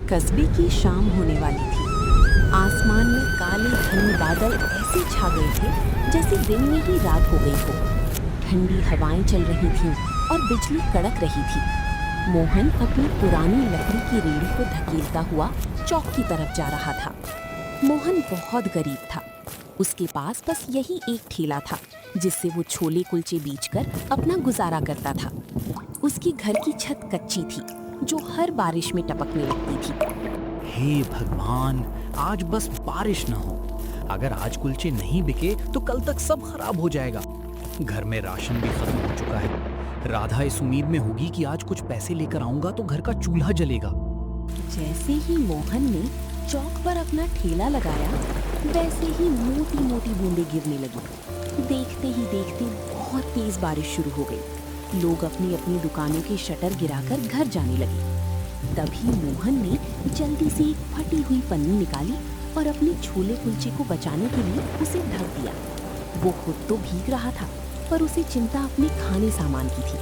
कस्बे की शाम होने वाली थी। आसमान में काले घने बादल ऐसे छा गए थे जैसे दिन में ही रात हो गई हो। ठंडी हवाएं चल रही थीं और बिजली कड़क रही थी। मोहन अपनी पुरानी लकड़ी की रेड़ी को धकेलता हुआ चौक की तरफ जा रहा था। मोहन बहुत गरीब था। उसके पास बस यही एक ठेला था जिससे वो छोले कुलचे बेचकर अपना गुजारा करता था। उसकी घर की छत कच्ची थी जो हर बारिश में टपकने लगती थी। हे भगवान, आज बस बारिश न हो। अगर आज कुलचे नहीं बिके तो कल तक सब खराब हो जाएगा। घर में राशन भी खत्म हो चुका है। राधा इस उम्मीद में होगी कि आज कुछ पैसे लेकर आऊंगा तो घर का चूल्हा जलेगा। जैसे ही मोहन ने चौक पर अपना ठेला लगाया, वैसे ही मोटी मोटी बूंदें गिरने लगी। देखते ही देखते बहुत तेज बारिश शुरू हो गई। लोग अपनी अपनी दुकानों के शटर गिराकर घर जाने लगे। तभी मोहन ने जल्दी से एक फटी हुई पन्नी निकाली और अपने छोले कुलचे को बचाने के लिए उसे ढक दिया। वो खुद तो भीग रहा था, पर उसे चिंता अपने खाने सामान की थी।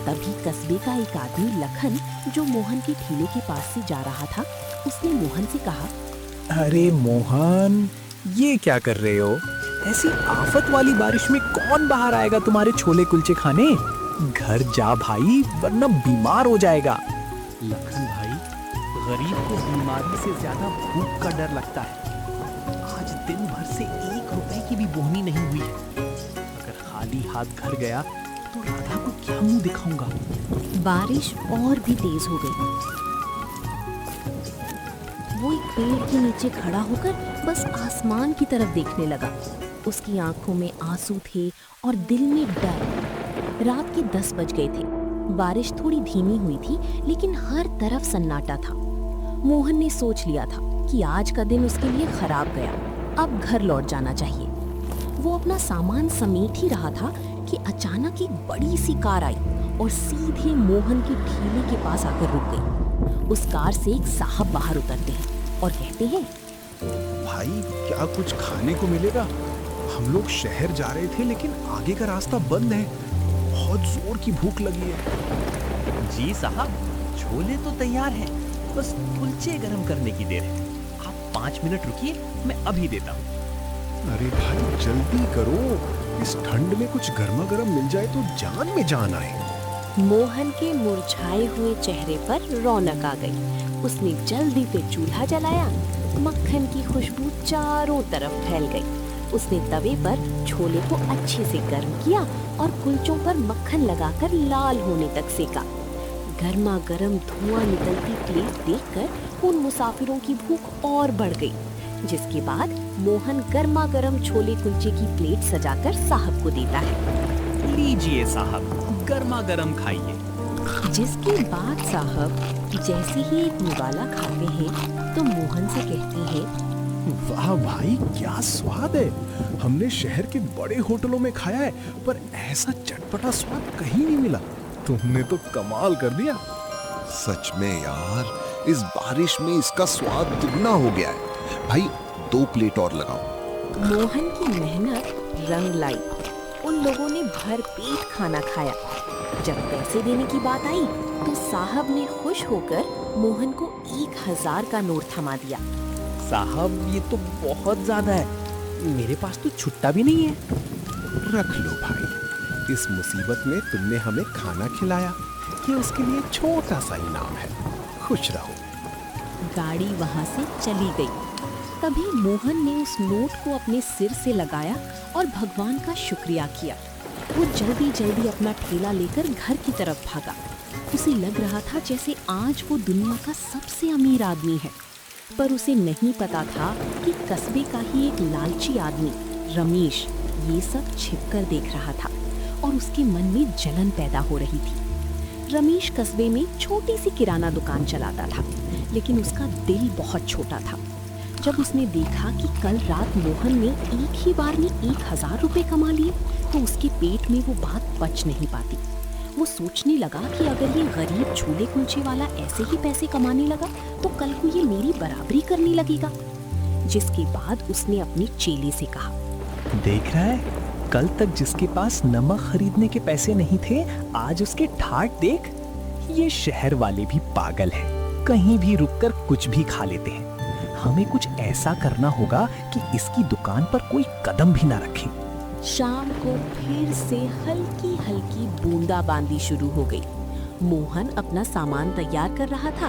तभी कस्बे का एक आदमी लखन, जो मोहन के ठेले के पास से जा रहा था, उसने मोहन से कहा, अरे मोहन, ये क्या कर रहे हो? ऐसी आफत वाली बारिश में कौन बाहर आएगा तुम्हारे छोले कुलचे खाने? घर जा भाई, वरना बीमार हो जाएगा। लखन भाई, गरीब को बीमारी से ज्यादा भूख का डर लगता है। आज दिन भर से 1 रुपए की भी बोहनी नहीं हुई है। अगर खाली हाथ घर गया तो राधा को क्या मुंह दिखाऊंगा। बारिश और भी तेज हो गई। वो एक पेड़ के नीचे खड़ा होकर बस आसमान की तरफ देखने लगा। उसकी आंखों में आंसू थे और दिल में डर। रात के 10 बज गए थे। बारिश थोड़ी धीमी हुई थी, लेकिन हर तरफ सन्नाटा था। मोहन ने सोच लिया था कि आज का दिन उसके लिए खराब गया। अब घर लौट जाना चाहिए। वो अपना सामान समेट ही रहा था कि अचानक एक बड़ी सी कार आई और सीधे मोहन के ठेले के पास आकर रुक गई। उस कार से एक साहब बाहर उतरते हैं और कहते हैं, भाई, क्या कुछ खाने को मिलेगा? हम लोग शहर जा रहे थे लेकिन आगे का रास्ता बंद है। बहुत जोर की भूख लगी है। जी साहब, छोले तो तैयार हैं, बस कुलचे गरम करने की देर है। आप 5 मिनट रुकिए, मैं अभी देता हूँ। अरे भाई, जल्दी करो। इस ठंड में कुछ गर्मा गर्म मिल जाए तो जान में जान आए। मोहन के मुरझाए हुए चेहरे पर रौनक आ गई। उसने जल्दी से चूल्हा जलाया। मक्खन की खुशबू चारों तरफ फैल गई। उसने तवे पर छोले को अच्छे से गर्म किया और कुलचों पर मक्खन लगाकर लाल होने तक सेका। गर्मा गर्म धुआं निकलती प्लेट देखकर उन मुसाफिरों की भूख और बढ़ गई। जिसके बाद मोहन गर्मा गर्म छोले कुलचे की प्लेट सजाकर साहब को देता है। लीजिए साहब, गर्मा गर्म खाइए। जिसके बाद साहब जैसे ही एक निवाला खाते हैं तो मोहन से कहते हैं, वाह भाई, क्या स्वाद है। हमने शहर के बड़े होटलों में खाया है, पर ऐसा चटपटा स्वाद कहीं नहीं मिला। तुमने तो कमाल कर दिया। सच में यार, इस बारिश में इसका स्वाद दुगना हो गया है। भाई, 2 प्लेट और लगाओ। मोहन की मेहनत रंग लाई। उन लोगों ने भर पेट खाना खाया। जब पैसे देने की बात आई तो साहब ने खुश होकर मोहन को 1000 का नोट थमा दिया। साहब, ये तो बहुत ज्यादा है। मेरे पास तो छुट्टा भी नहीं है। रख लो भाई, इस मुसीबत में तुमने हमें खाना खिलाया, ये उसके लिए छोटा सा इनाम है। खुश रहो। गाड़ी वहां से चली गई। तभी मोहन ने उस नोट को अपने सिर से लगाया और भगवान का शुक्रिया किया। वो जल्दी जल्दी अपना ठेला लेकर घर की तरफ भागा। उसे लग रहा था जैसे आज वो दुनिया का सबसे अमीर आदमी है, पर उसे नहीं पता था कि कस्बे का ही एक लालची आदमी रमेश ये सब छिपकर देख रहा था और उसके मन में जलन पैदा हो रही थी। रमेश कस्बे में छोटी सी किराना दुकान चलाता था, लेकिन उसका दिल बहुत छोटा था। जब उसने देखा कि कल रात मोहन ने एक ही बार में 1000 रुपए कमा लिए, तो उसके पेट में वो बात पच नहीं पाती। वो सोचने लगा कि अगर ये गरीब छोले कुलचे वाला ऐसे ही पैसे कमाने लगा तो कल को ये मेरी बराबरी करने लगेगा। जिसके बाद उसने अपने चेले से कहा, देख रहा है, कल तक जिसके पास नमक खरीदने के पैसे नहीं थे, आज उसके ठाट देख। ये शहर वाले भी पागल हैं। कहीं भी रुककर कुछ भी खा लेते हैं। हमें कुछ ऐसा करना होगा कि इसकी दुकान पर कोई कदम भी ना रखे। शाम को फिर से हल्की हल्की बूंदाबांदी शुरू हो गई। मोहन अपना सामान तैयार कर रहा था,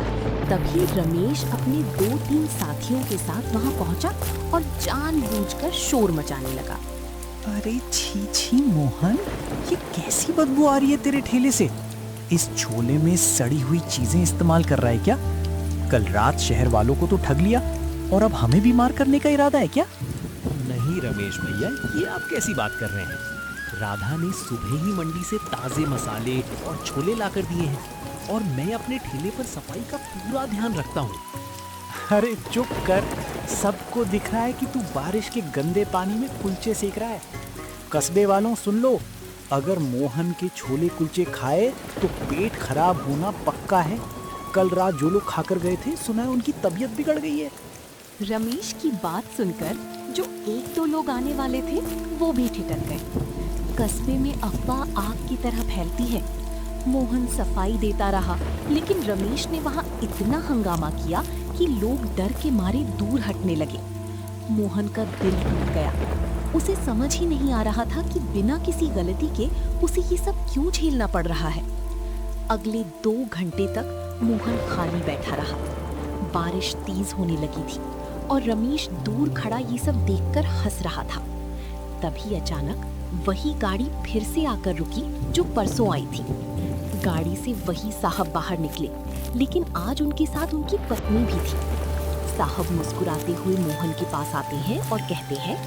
तभी रमेश अपने 2-3 साथियों के साथ वहां पहुंचा और जानबूझकर शोर मचाने लगा। अरे छी छी मोहन, ये कैसी बदबू आ रही है तेरे ठेले से? इस छोले में सड़ी हुई चीजें इस्तेमाल कर रहा है क्या? कल रात शहर वालों को तो ठग लिया और अब हमें भी मार करने का इरादा है क्या? नहीं रमेश भैया, ये आप कैसी बात कर रहे हैं? राधा ने सुबह ही मंडी से ताजे मसाले और छोले लाकर दिए हैं और मैं अपने ठेले पर सफाई का पूरा ध्यान रखता हूँ। अरे चुप कर, सबको दिख रहा है कि तू बारिश के गंदे पानी में कुलचे सेक रहा है। कस्बे वालों सुन लो, अगर मोहन के छोले कुलचे खाए तो पेट खराब होना पक्का है। कल रात जो लोग खाकर गए थे, सुना है उनकी तबीयत बिगड़ गई है। रमेश की बात सुनकर जो 1-2 लोग आने वाले थे वो भी ठिठक गए। कस्बे में अफवाह आग की तरह फैलती है। मोहन सफाई देता रहा, लेकिन रमेश ने वहां इतना हंगामा किया कि लोग डर के मारे दूर हटने लगे। मोहन का दिल टूट गया। उसे समझ ही नहीं आ रहा था कि बिना किसी गलती के उसे ये सब क्यों झेलना पड़ रहा है। अगले 2 घंटे तक मोहन खाली बैठा रहा। बारिश तेज होने लगी थी और रमेश दूर खड़ा ये सब देखकर हंस रहा था। तभी अचानक वही गाड़ी फिर से आकर रुकी जो परसों आई थी। गाड़ी से वही साहब बाहर निकले, लेकिन आज उनके साथ उनकी पत्नी भी थी। साहब मुस्कुराते हुए मोहन के पास आते हैं और कहते हैं,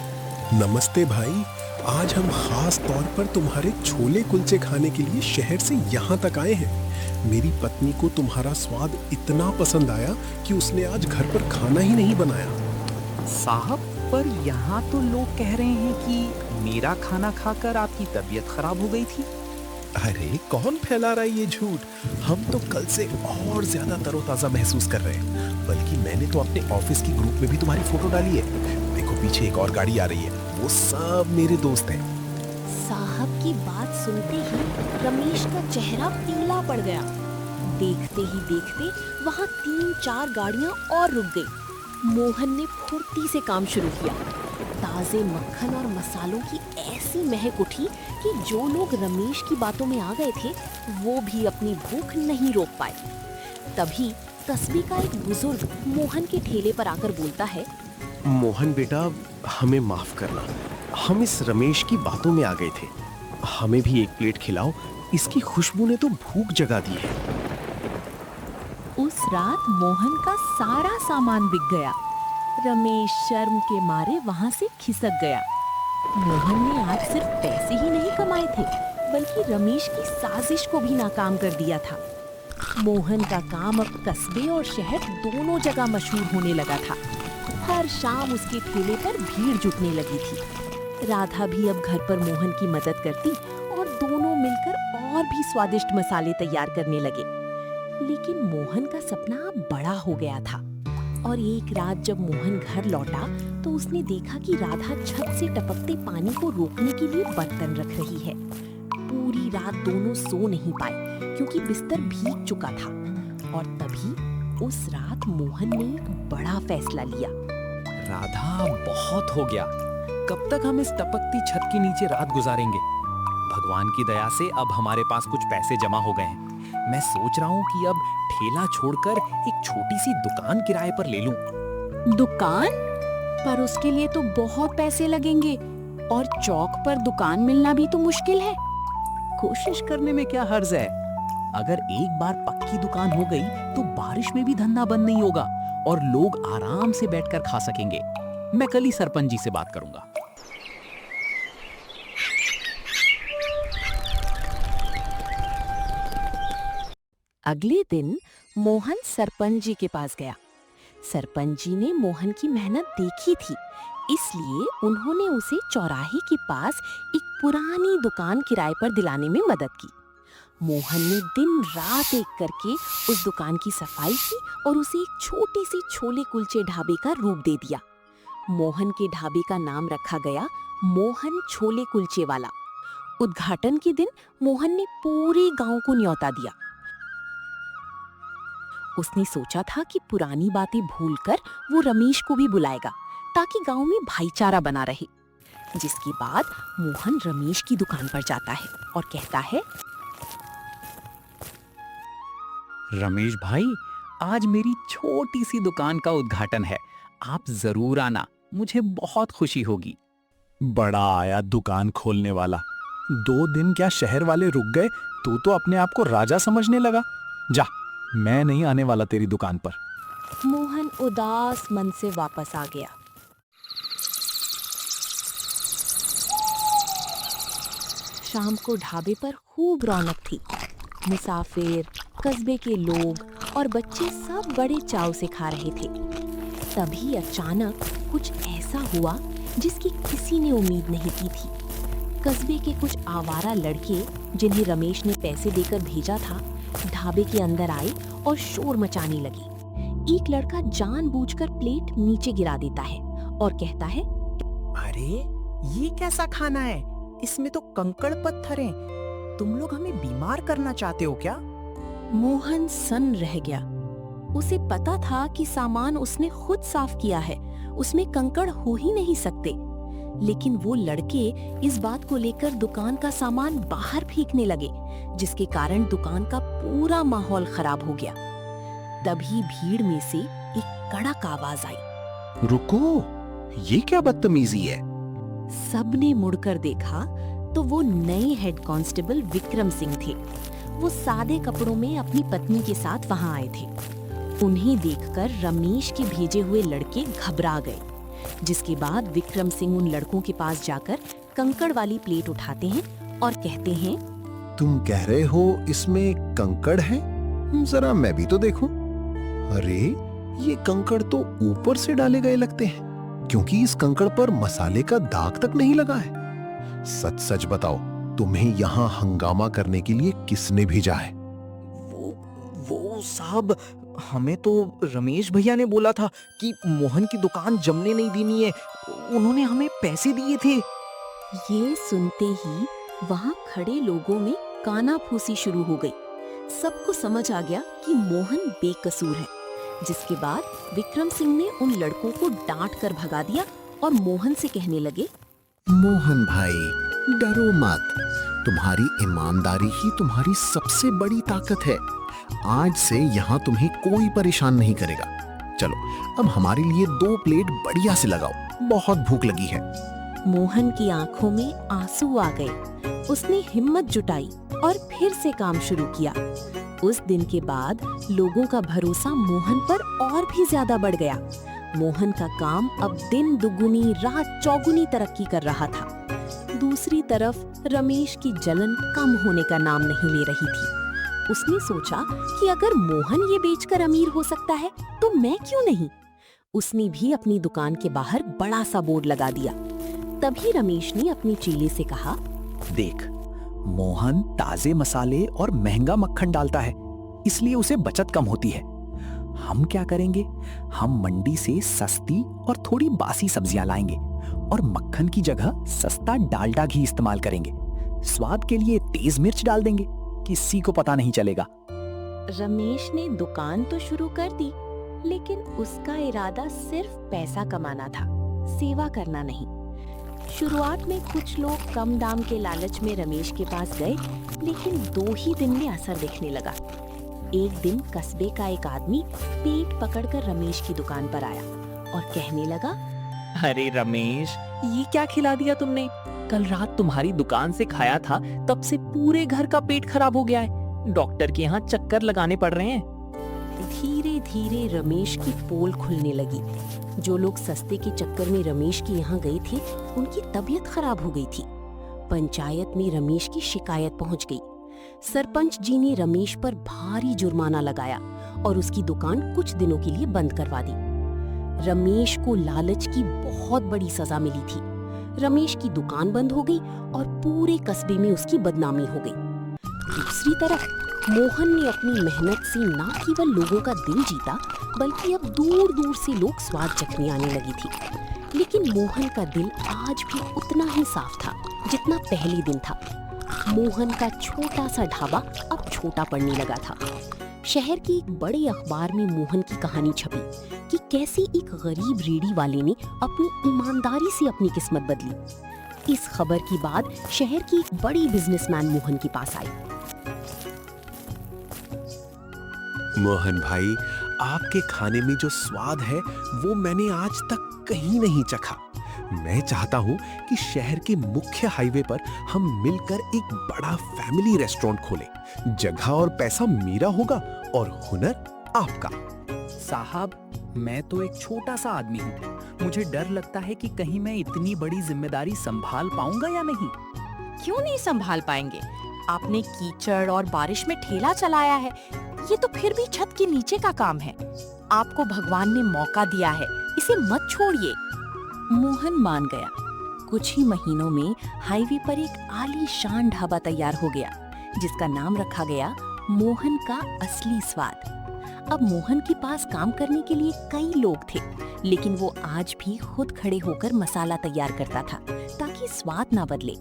नमस्ते भाई, आज हम खास तौर पर तुम्हारे छोले कुलचे खाने के लिए शहर से यहाँ तक आए हैं। मेरी पत्नी को तुम्हारा स्वाद इतना पसंद आया कि उसने आज घर पर खाना ही नहीं बनाया। साहब, पर यहाँ तो लोग कह रहे हैं कि मेरा खाना खाकर आपकी तबीयत खराब हो गई थी। अरे कौन फैला रहा है ये झूठ? हम तो कल से और ज्यादा तरोताजा महसूस कर रहे हैं। बल्कि मैंने तो अपने ऑफिस की ग्रुप में भी तुम्हारी फोटो डाली है। देखो पीछे एक और गाड़ी आ रही है, वो सब मेरे दोस्त हैं। साहब की बात सुनते ही रमेश का चेहरा पीला पड़ गया। देखते ही देखते वहाँ 3-4 गाड़ियाँ और रुक गई। मोहन ने फुर्ती से काम शुरू किया। ताजे मक्खन और मसालों की ऐसी महक उठी कि जो लोग रमेश की बातों में आ गए थे वो भी अपनी भूख नहीं रोक पाए। तभी कस्बे का एक बुजुर्ग मोहन के ठेले पर आकर बोलता है, मोहन बेटा, हमें माफ करना, हम इस रमेश की बातों में आ गए थे। हमें भी एक प्लेट खिलाओ, इसकी खुशबू ने तो भूख जगा दी है। उस रात मोहन का सारा सामान बिक गया। रमेश शर्म के मारे वहां से खिसक गया। मोहन ने आज सिर्फ पैसे ही नहीं कमाए थे, बल्कि रमेश की साजिश को भी नाकाम कर दिया था। मोहन का काम अब कस्बे और शहर दोनों जगह मशहूर होने लगा था। हर शाम उसके ठेले पर भीड़ जुटने लगी थी। राधा भी अब घर पर मोहन की मदद करती और दोनों मिलकर और भी स्वादिष्ट मसाले तैयार करने लगे। लेकिन मोहन का सपना अब बड़ा हो गया था और एक रात जब मोहन घर लौटा तो उसने देखा कि राधा छत से टपकते पानी को रोकने के लिए बर्तन रख रही है। पूरी रात दोनों सो नहीं पाए क्योंकि बिस्तर भीग चुका था। और तभी उस रात मोहन ने एक बड़ा फैसला लिया। राधा, बहुत हो गया। कब तक हम इस टपकती छत के नीचे रात गुजारेंगे? भगवान की दया से अब हमारे पास कुछ पैसे जमा हो गए हैं। मैं सोच रहा हूँ कि अब ठेला छोड़कर एक छोटी सी दुकान किराए पर ले लूं। दुकान? पर उसके लिए तो बहुत पैसे लगेंगे और चौक पर दुकान मिलना भी तो मुश्किल है। कोशिश करने में क्या हर्ज है? अगर एक बार पक्की दुकान हो गई तो बारिश में भी धंधा बंद नहीं होगा और लोग आराम से बैठकर खा सकेंगे। मैं कल ही सरपंच जी से बात करूंगा। अगले दिन मोहन सरपंच जी के पास गया। सरपंच जी ने मोहन की मेहनत देखी थी, इसलिए उन्होंने उसे चौराहे के पास एक पुरानी दुकान किराए पर दिलाने में मदद की। मोहन ने दिन रात एक करके उस दुकान की सफाई की और उसे एक छोटी सी छोले कुलचे ढाबे का रूप दे दिया। मोहन के ढाबे का नाम रखा गया मोहन छोले कुलचे वाला। उद्घाटन के दिन मोहन ने पूरे गांव को न्योता दिया। उसने सोचा था कि पुरानी बातें भूलकर वो रमेश को भी बुलाएगा ताकि गांव में भाईचारा बना रहे। जिसके बाद मोहन रमेश की दुकान पर जाता है और कहता है, रमेश भाई, आज मेरी छोटी सी दुकान का उद्घाटन है, आप जरूर आना, मुझे बहुत खुशी होगी। बड़ा आया दुकान खोलने वाला। 2 दिन क्या शहर वाले रुक गए, तू तो अपने आप को राजा समझने लगा। जा, मैं नहीं आने वाला तेरी दुकान पर। मोहन उदास मन से वापस आ गया। शाम को ढाबे पर खूब रौनक थी। मुसाफिर, कस्बे के लोग और बच्चे सब बड़े चाव से खा रहे थे। तभी अचानक कुछ ऐसा हुआ जिसकी किसी ने उम्मीद नहीं की थी। कस्बे के कुछ आवारा लड़के, जिन्हें रमेश ने पैसे देकर भेजा था, ढाबे के अंदर आए और शोर मचाने लगे। एक लड़का जानबूझकर प्लेट नीचे गिरा देता है और कहता है, अरे ये कैसा खाना है? इसमें तो कंकड़ पत्थर हैं। तुम लोग हमें बीमार करना चाहते हो क्या? मोहन सन्न रह गया। उसे पता था कि सामान उसने खुद साफ किया है, उसमें कंकड़ हो ही नहीं सकते। लेकिन वो लड़के इस बात को लेकर दुकान का सामान बाहर फेंकने लगे, जिसके कारण दुकान का पूरा माहौल खराब हो गया। तभी भीड़ में से एक कड़क आवाज आई। रुको, ये क्या बदतमीजी है? सबने मुड़कर देखा तो वो नए हेड कांस्टेबल विक्रम सिंह थे। वो सादे कपड़ों में अपनी पत्नी के साथ वहां आए थे। उन्हें देखकर रमेश के भेजे हुए लड़के घबरा गए। जिसके बाद विक्रम सिंह उन लड़कों के पास जाकर कंकड़ वाली प्लेट उठाते हैं और कहते हैं, तुम कह रहे हो इसमें कंकड़ है? जरा मैं भी तो देखूं। अरे ये कंकड़ तो ऊपर से डाले गए लगते हैं, क्योंकि इस कंकड़ पर मसाले का दाग तक नहीं लगा है। सच सच बताओ, तुम्हें यहाँ हंगामा करने के लिए किसने भेजा है? वो साहब, हमें तो रमेश भैया ने बोला था कि मोहन की दुकान जमने नहीं देनी है। उन्होंने हमें पैसे दिए थे। ये सुनते ही वहां खड़े लोगों में कानाफूसी शुरू हो गई। सबको समझ आ गया कि मोहन बेकसूर है। जिसके बाद विक्रम सिंह ने उन लड़कों को डांट कर भगा दिया और मोहन से कहने लगे, मोहन भाई, डरो मत। तुम्हारी ईमानदारी ही तुम्हारी सबसे बड़ी ताकत है। आज से यहाँ तुम्हें कोई परेशान नहीं करेगा। चलो, अब हमारे लिए 2 प्लेट बढ़िया से लगाओ, बहुत भूख लगी है। मोहन की आंखों में आंसू आ गए। उसने हिम्मत जुटाई और फिर से काम शुरू किया। उस दिन के बाद लोगों का भरोसा मोहन पर और भी ज्यादा बढ़ गया। मोहन का काम अब दिन दुगुनी रात चौगुनी तरक्की कर रहा था। दूसरी तरफ रमेश की जलन कम होने का नाम नहीं ले रही थी। उसने सोचा कि अगर मोहन ये बेचकर अमीर हो सकता है तो मैं क्यों नहीं। उसने भी अपनी दुकान के बाहर बड़ा सा बोर्ड लगा दिया। तभी रमेश ने अपनी चेले से कहा, देख, मोहन ताजे मसाले और महंगा मक्खन डालता है, इसलिए उसे बचत कम होती है। हम क्या करेंगे? हम मंडी से सस्ती और थोड़ी बासी सब्जियां लाएंगे और मक्खन की जगह सस्ता डालडा घी इस्तेमाल करेंगे। स्वाद के लिए तेज मिर्च डाल देंगे, किसी को पता नहीं चलेगा। रमेश ने दुकान तो शुरू कर दी, लेकिन उसका इरादा सिर्फ पैसा कमाना था, सेवा करना नहीं। शुरुआत में कुछ लोग कम दाम के लालच में रमेश के पास गए, लेकिन 2 ही दिन में असर दिखने लगा। एक दिन कस्बे का एक आदमी पेट पकड़कर रमेश की दुकान पर आया और कहने लगा, अरे रमेश, ये क्या खिला दिया तुमने? कल रात तुम्हारी दुकान से खाया था, तब से पूरे घर का पेट खराब हो गया है। डॉक्टर के यहाँ चक्कर लगाने पड़ रहे हैं। धीरे धीरे रमेश की पोल खुलने लगी। जो लोग सस्ते के चक्कर में रमेश के यहाँ गए थे, उनकी तबीयत खराब हो गई थी। पंचायत में रमेश की शिकायत पहुंच गई। सरपंच जी ने रमेश पर भारी जुर्माना लगाया और उसकी दुकान कुछ दिनों के लिए बंद करवा दी। रमेश को लालच की बहुत बड़ी सजा मिली थी। रमेश की दुकान बंद हो गई और पूरे कस्बे में उसकी बदनामी हो गई। दूसरी तरफ मोहन ने अपनी मेहनत से न केवल लोगों का दिल जीता, बल्कि अब दूर दूर से लोग स्वाद चखने आने लगी थी। लेकिन मोहन का दिल आज भी उतना ही साफ था जितना पहले दिन था। मोहन का छोटा सा ढाबा अब छोटा पड़ने लगा था। शहर के एक बड़े अखबार में मोहन की कहानी छपी कि कैसे एक गरीब रेडी वाले ने अपनी ईमानदारी से अपनी किस्मत बदली। इस खबर की बाद शहर की एक बड़ी बिजनेसमैन मोहन के पास आई। मोहन भाई, आपके खाने में जो स्वाद है वो मैंने आज तक कहीं नहीं चखा। मैं चाहता हूँ कि शहर के मुख्य हाईवे पर हम मिलकर एक बड़ा फैमिली रेस्टोरेंट खोलें। जगह और पैसा मेरा होगा और हुनर आपका। साहब, मैं तो एक छोटा सा आदमी हूँ। मुझे डर लगता है कि कहीं मैं इतनी बड़ी जिम्मेदारी संभाल पाऊंगा या नहीं। क्यों नहीं संभाल पाएंगे? आपने कीचड़ और बारिश में ठेला चलाया है, ये तो फिर भी छत के नीचे का काम है। आपको भगवान ने मौका दिया है, इसे मत छोड़िए। मोहन मान गया। कुछ ही महीनों में हाईवे पर एक आलीशान ढाबा तैयार हो गया, जिसका नाम रखा गया मोहन का असली स्वाद। अब मोहन के पास काम करने के लिए कई लोग थे, लेकिन वो आज भी खुद खड़े होकर मसाला तैयार करता था ताकि स्वाद ना बदले।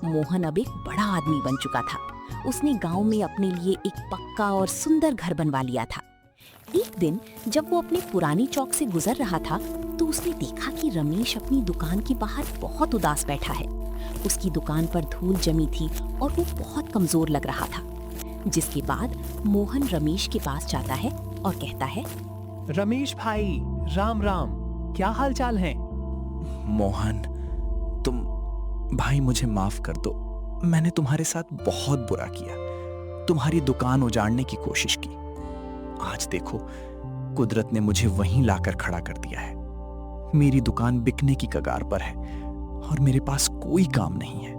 मोहन अब एक बड़ा आदमी बन चुका था। उसने गांव में अपने लिए एक पक्का और सुंदर घर बनवा लिया था। एक दिन जब वो अपने पुरानी चौक से गुजर रहा था तो उसने देखा कि रमेश अपनी दुकान के बाहर बहुत उदास बैठा है। उसकी दुकान पर धूल जमी थी और वो बहुत कमजोर लग रहा था। जिसके बाद मोहन रमेश के पास जाता है और कहता है, रमेश भाई, राम राम, क्या हाल चाल है? मोहन, तुम भाई मुझे माफ कर दो। मैंने तुम्हारे साथ बहुत बुरा किया, तुम्हारी दुकान उजाड़ने की कोशिश की। आज देखो, कुदरत ने मुझे वहीं लाकर खड़ा कर दिया है। मेरी दुकान बिकने की कगार पर है और मेरे पास कोई काम नहीं है।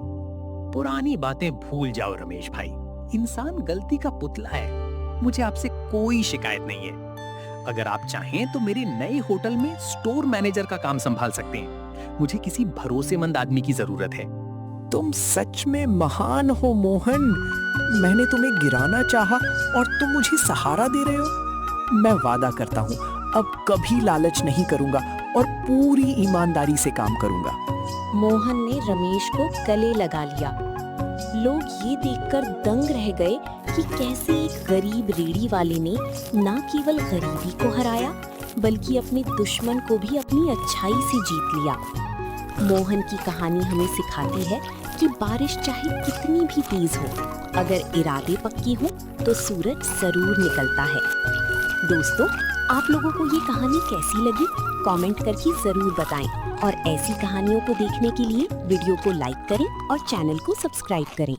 पुरानी बातें भूल जाओ रमेश भाई। इंसान गलती का पुतला है। मुझे आपसे कोई शिकायत नहीं है। अगर आप चाहें तो मेरे नए होटल में स्टोर मैनेजर का काम संभाल सकते हैं। मुझे किसी भरोसेमंद आदमी की जरूरत है। तुम सच में महान हो मोहन। मैंने तुम्हें गिराना चाहा और तुम मुझे सहारा दे रहे हो। मैं वादा करता हूँ अब कभी लालच नहीं करूंगा और पूरी ईमानदारी से काम करूंगा। मोहन ने रमेश को गले लगा लिया। लोग ये देखकर दंग रह गए कि कैसे एक गरीब रेड़ी वाले ने न केवल गरीबी को हराया बल्कि अपने दुश्मन को भी अपनी अच्छाई से जीत लिया। मोहन की कहानी हमें सिखाती है कि बारिश चाहे कितनी भी तेज हो, अगर इरादे पक्के हों तो सूरज जरूर निकलता है। दोस्तों, आप लोगों को ये कहानी कैसी लगी? कमेंट करके जरूर बताएं और ऐसी कहानियों को देखने के लिए वीडियो को लाइक करें और चैनल को सब्सक्राइब करें।